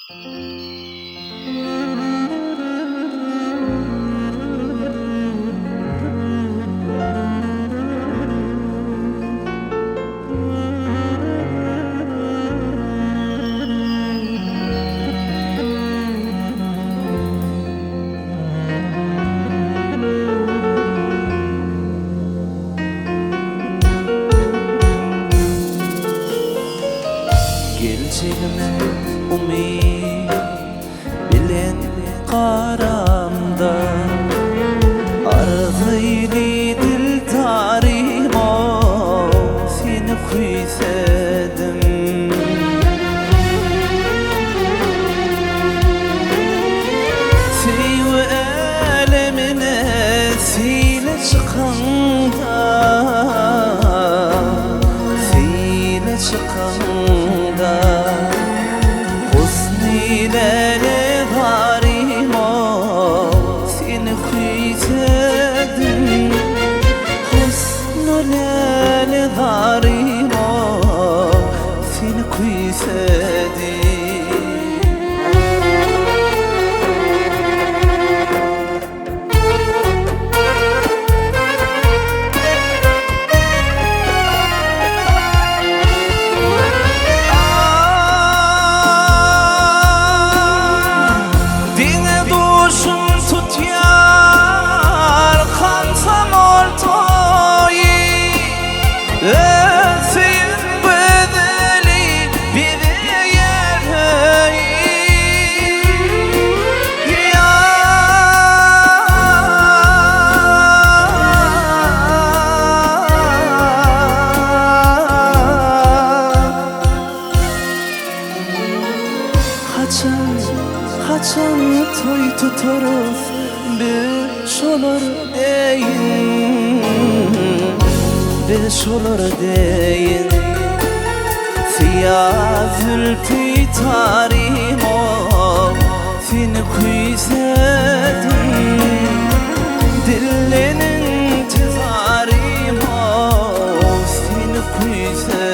Geleceğime umid bilen qaramda arzıyli dil tarim o seni kuysedim. Sev elemine sile çıkanda husniyle varim o seni kuysedim. Husniyle varim o seni kuysedim. Haçan toy tutarız beş olur deyin, beş olur deyin. Siyah zülfü tarim o seni kuysedim. Dillenin tezarim o seni kuysedim.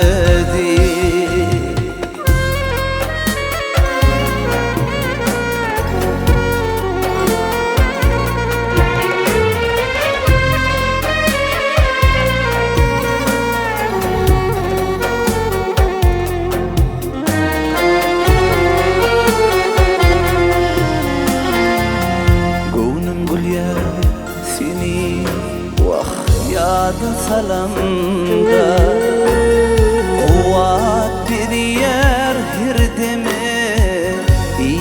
Salamda kuvvet bir yer hirdeme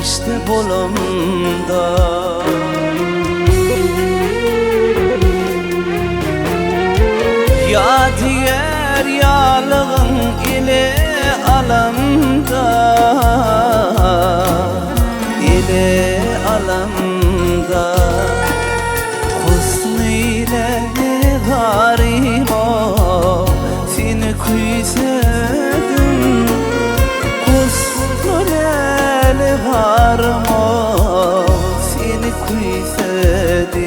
işte bolumda. Ya diğer yalığın ile alamda, ile alamda. Husniyle varim o seni kuysedim. Husniyle varim o seni kuysedim.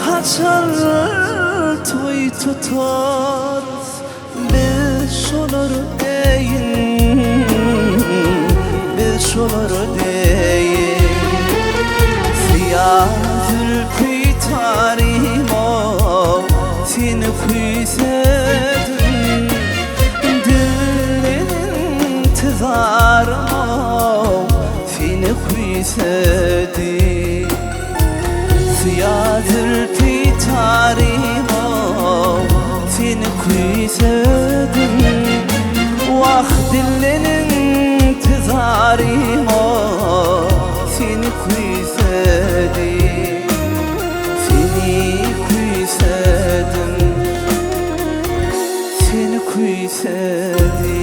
Haçan toy tutar beş olur deyin, beş olur deyin. Siyah zülfü tarim o seni kuysedim. Dillenin tezarım o seni kuysedim. Siyah zülfü tarim o seni kuysedim. Vah dillenin تاريمو فيني كويسادي فيني كويسادم فيني كويسادي